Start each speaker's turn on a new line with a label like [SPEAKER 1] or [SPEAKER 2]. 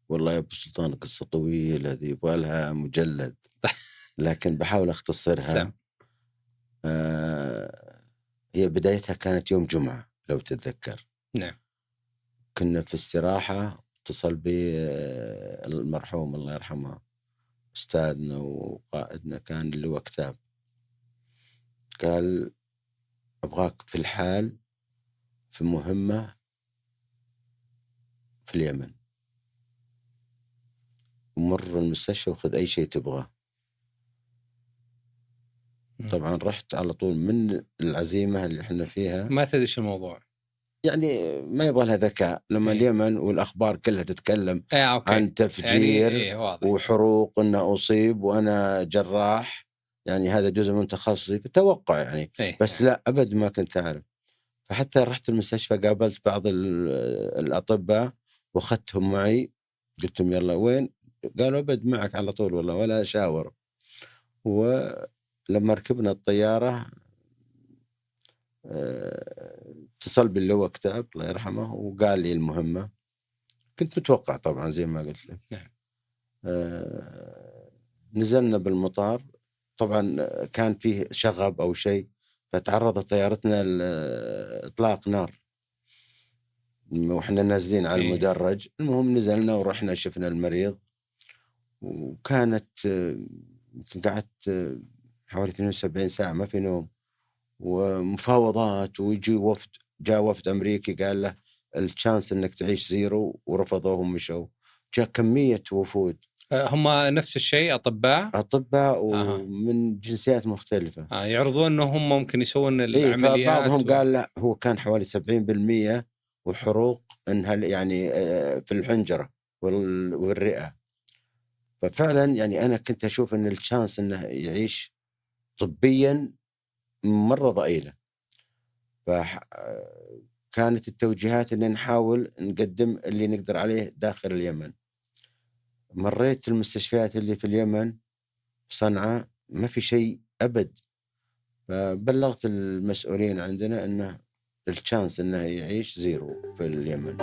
[SPEAKER 1] والله يا أبو سلطان قصة طويلة ذي يبغى لها مجلد، لكن بحاول أختصرها. هي بدايتها كانت يوم جمعة لو تتذكر.
[SPEAKER 2] نعم.
[SPEAKER 1] كنا في استراحة، اتصل بي المرحوم الله يرحمه أستاذنا وقائدنا كان اللي هو كتاب، قال أبغاك في الحال في مهمة في اليمن، ومر المستشفى وخذ أي شيء تبغاه. طبعا رحت على طول من العزيمة اللي احنا فيها،
[SPEAKER 2] ما تدري شو الموضوع
[SPEAKER 1] يعني ما يبغى لها ذكاء لما اليمن والأخبار كلها تتكلم عن تفجير
[SPEAKER 2] يعني
[SPEAKER 1] وحروق، أنه أصيب وأنا جراح، يعني هذا جزء من تخصصي في التوقع يعني. بس لا أبد ما كنت أعرف. فحتى رحت المستشفى قابلت بعض الأطباء وأخذتهم معي، قلتهم يلا وين؟ قالوا أبد معك على طول والله ولا شاور. ولما ركبنا الطيارة اتصل باللي هو كتاب الله يرحمه وقال لي المهمة. كنت متوقع طبعا زي ما قلت لك.
[SPEAKER 2] نعم.
[SPEAKER 1] نزلنا بالمطار، طبعا كان فيه شغب أو شيء، فتعرضت طيارتنا لإطلاق نار وإحنا نازلين على المدرج. المهم نزلنا ورحنا شفنا المريض، وكانت قعدت حوالي 72 ساعة ما في نوم ومفاوضات، ويجي وفد، جاء وفد أمريكي قال له الشانس انك تعيش زيرو، ورفضوهم مشوا. جاء كمية وفود،
[SPEAKER 2] هم نفس الشيء، أطباء
[SPEAKER 1] ومن جنسيات مختلفة.
[SPEAKER 2] يعرضون أنه هم ممكن يسوون العمليات.
[SPEAKER 1] فبعضهم قال لا هو كان حوالي 70% وحروق انها يعني في الحنجرة والرئة. ففعلا يعني أنا كنت أشوف أن الشانس أنه يعيش طبيا مرة ضئيلة. فكانت التوجيهات أن نحاول نقدم اللي نقدر عليه داخل اليمن. مريت المستشفيات اللي في اليمن في صنعاء ما في شيء أبد. فبلغت المسؤولين عندنا أنه الشانس أنه يعيش زيرو في اليمن.